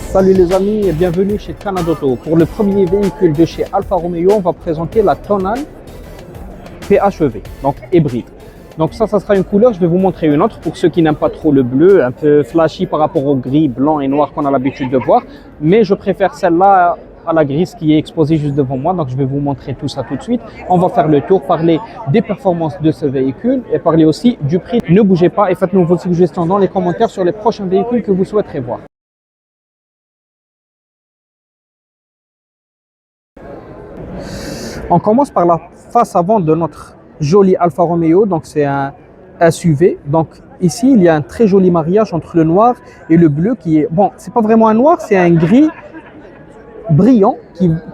Salut les amis et bienvenue chez Canadauto. Pour le premier véhicule de chez Alfa Romeo, on va présenter la Tonale PHEV, donc hybride. Donc ça sera une couleur, je vais vous montrer une autre pour ceux qui n'aiment pas trop le bleu, un peu flashy par rapport au gris, blanc et noir qu'on a l'habitude de voir. Mais je préfère celle-là à la grise qui est exposée juste devant moi, donc je vais vous montrer tout ça tout de suite. On va faire le tour, parler des performances de ce véhicule et parler aussi du prix. Ne bougez pas et faites-nous vos suggestions dans les commentaires sur les prochains véhicules que vous souhaiterez voir. On commence par la face avant de notre joli Alfa Romeo, donc c'est un SUV. Donc ici, il y a un très joli mariage entre le noir et le bleu qui est, bon, c'est pas vraiment un noir, c'est un gris brillant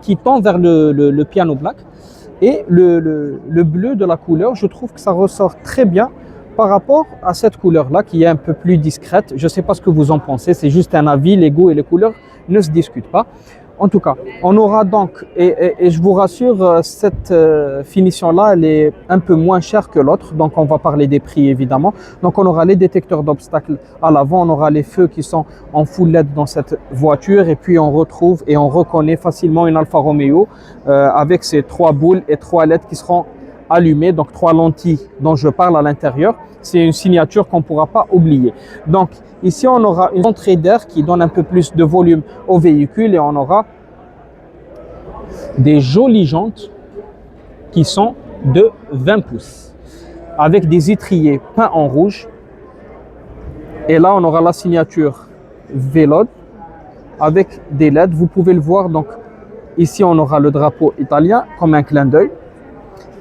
qui tend vers le piano black. Et le bleu de la couleur, je trouve que ça ressort très bien par rapport à cette couleur-là qui est un peu plus discrète. Je ne sais pas ce que vous en pensez, c'est juste un avis, les goûts et les couleurs ne se discutent pas. En tout cas, on aura donc, et je vous rassure, cette finition-là, elle est un peu moins chère que l'autre, donc on va parler des prix évidemment. Donc on aura les détecteurs d'obstacles à l'avant, on aura les feux qui sont en full LED dans cette voiture, et puis on retrouve et on reconnaît facilement une Alfa Romeo avec ses 3 boules et 3 LED qui seront allumées, donc 3 lentilles dont je parle à l'intérieur. C'est une signature qu'on ne pourra pas oublier. Donc ici, on aura une entrée d'air qui donne un peu plus de volume au véhicule et on aura des jolies jantes qui sont de 20 pouces avec des étriers peints en rouge. Et là, on aura la signature Vélode avec des LED. Vous pouvez le voir. Donc ici, on aura le drapeau italien comme un clin d'œil.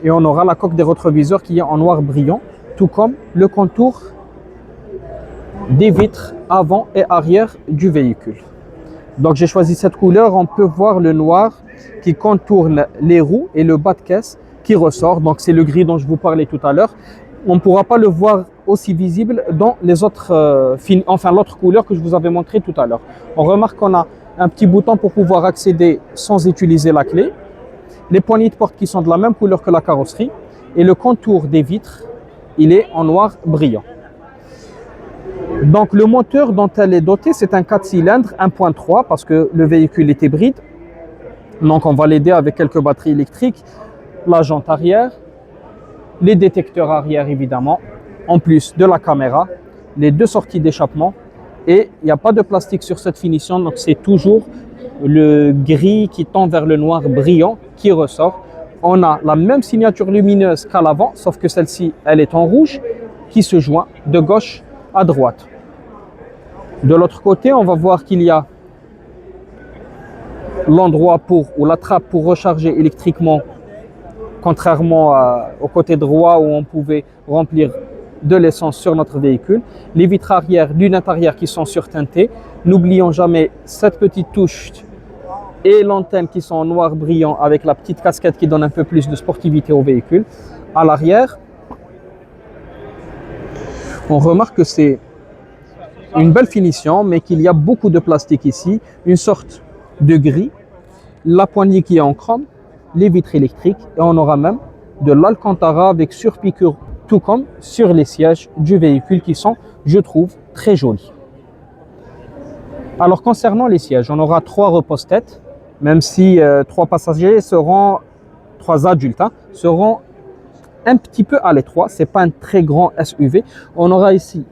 Et on aura la coque des rétroviseurs qui est en noir brillant, tout comme le contour des vitres avant et arrière du véhicule. Donc j'ai choisi cette couleur, on peut voir le noir qui contourne les roues et le bas de caisse qui ressort. Donc c'est le gris dont je vous parlais tout à l'heure. On ne pourra pas le voir aussi visible dans les autres, l'autre couleur que je vous avais montré tout à l'heure. On remarque qu'on a un petit bouton pour pouvoir accéder sans utiliser la clé. Les poignées de porte qui sont de la même couleur que la carrosserie et le contour des vitres, il est en noir brillant. Donc le moteur dont elle est dotée, c'est un 4 cylindres 1.3 parce que le véhicule est hybride. Donc on va l'aider avec quelques batteries électriques, la jante arrière, les détecteurs arrière évidemment, en plus de la caméra, les 2 sorties d'échappement et il n'y a pas de plastique sur cette finition, donc c'est toujours le gris qui tend vers le noir brillant qui ressort. On a la même signature lumineuse qu'à l'avant, sauf que celle-ci, elle est en rouge qui se joint de gauche à droite. De l'autre côté, on va voir qu'il y a l'endroit ou la trappe pour recharger électriquement, contrairement au côté droit où on pouvait remplir de l'essence sur notre véhicule. Les vitres arrière, lunettes arrière qui sont surteintées. N'oublions jamais cette petite touche et l'antenne qui sont en noir brillant avec la petite casquette qui donne un peu plus de sportivité au véhicule. À l'arrière, on remarque que c'est une belle finition, mais qu'il y a beaucoup de plastique ici, une sorte de gris, la poignée qui est en chrome, les vitres électriques, et on aura même de l'Alcantara avec surpiqûre, tout comme sur les sièges du véhicule qui sont, je trouve, très jolis. Alors concernant les sièges, on aura 3 repose-têtes, même si 3 passagers seront, 3 adultes, seront un petit peu à l'étroit, c'est pas un très grand SUV. On aura ici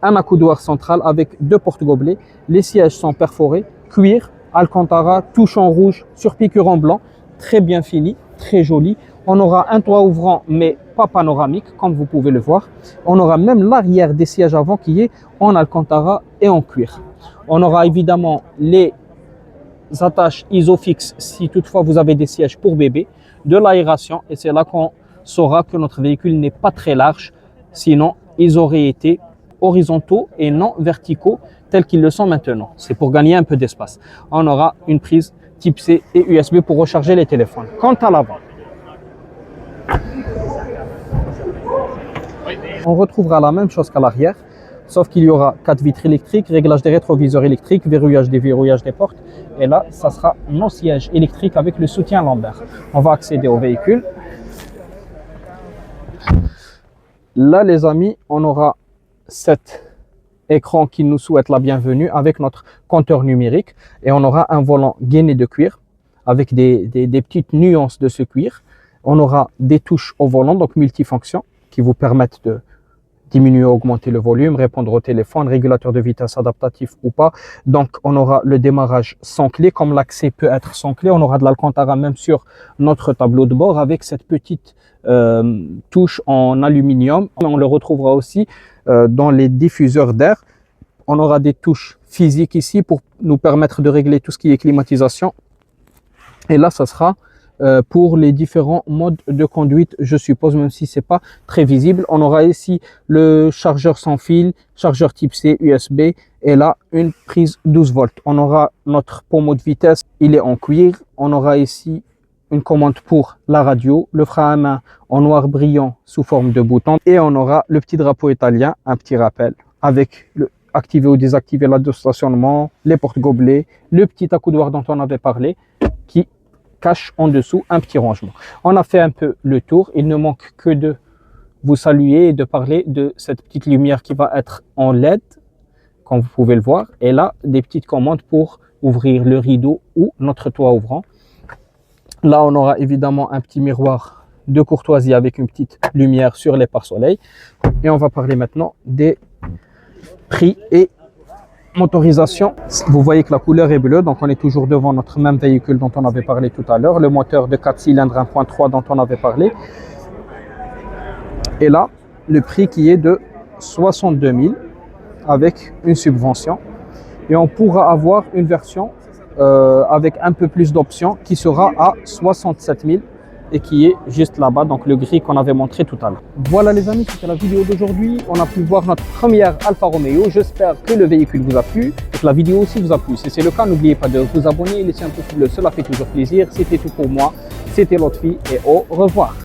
un accoudoir central avec 2 porte-gobelets. Les sièges sont perforés, cuir, Alcantara, touche en rouge, surpiqûre en blanc, très bien fini, très joli. On aura un toit ouvrant mais pas panoramique comme vous pouvez le voir. On aura même l'arrière des sièges avant qui est en Alcantara et en cuir. On aura évidemment les attaches Isofix si toutefois vous avez des sièges pour bébé, de l'aération et c'est là qu'on saura que notre véhicule n'est pas très large, sinon ils auraient été horizontaux et non verticaux tels qu'ils le sont maintenant. C'est pour gagner un peu d'espace. On aura une prise type C et USB pour recharger les téléphones. Quant à l'avant, on retrouvera la même chose qu'à l'arrière, sauf qu'il y aura 4 vitres électriques, réglage des rétroviseurs électriques, déverrouillage des portes. Et là, ça sera nos sièges électriques avec le soutien lombaire. On va accéder au véhicule. Là, les amis, on aura cette écran qui nous souhaite la bienvenue avec notre compteur numérique. Et on aura un volant gainé de cuir avec des petites nuances de ce cuir. On aura des touches au volant, donc multifonctions, qui vous permettent de diminuer, augmenter le volume, répondre au téléphone, régulateur de vitesse adaptatif ou pas. Donc, on aura le démarrage sans clé, comme l'accès peut être sans clé. On aura de l'Alcantara même sur notre tableau de bord avec cette petite touche en aluminium. On le retrouvera aussi dans les diffuseurs d'air. On aura des touches physiques ici pour nous permettre de régler tout ce qui est climatisation. Et là, ça sera pour les différents modes de conduite, je suppose, même si c'est pas très visible. On aura ici le chargeur sans fil, chargeur type C, USB, et là, une prise 12 volts. On aura notre pommeau de vitesse, il est en cuir. On aura ici une commande pour la radio, le frein à main en noir brillant sous forme de bouton, et on aura le petit drapeau italien, un petit rappel avec le activer ou désactiver la de stationnement, les portes gobelets, le petit accoudoir dont on avait parlé, qui cache en dessous un petit rangement. On a fait un peu le tour. Il ne manque que de vous saluer et de parler de cette petite lumière qui va être en LED, comme vous pouvez le voir. Et là, des petites commandes pour ouvrir le rideau ou notre toit ouvrant. Là, on aura évidemment un petit miroir de courtoisie avec une petite lumière sur les pare-soleil. Et on va parler maintenant des prix et motorisation. Vous voyez que la couleur est bleue, donc on est toujours devant notre même véhicule dont on avait parlé tout à l'heure, le moteur de 4 cylindres 1.3 dont on avait parlé. Et là, le prix qui est de 62 000 avec une subvention. Et on pourra avoir une version avec un peu plus d'options qui sera à 67 000 et qui est juste là-bas, donc le gris qu'on avait montré tout à l'heure. Voilà les amis, c'était la vidéo d'aujourd'hui. On a pu voir notre première Alfa Romeo. J'espère que le véhicule vous a plu et que la vidéo aussi vous a plu. Si c'est le cas, n'oubliez pas de vous abonner et laisser un pouce bleu, cela fait toujours plaisir. C'était tout pour moi, c'était Lotfi et au revoir.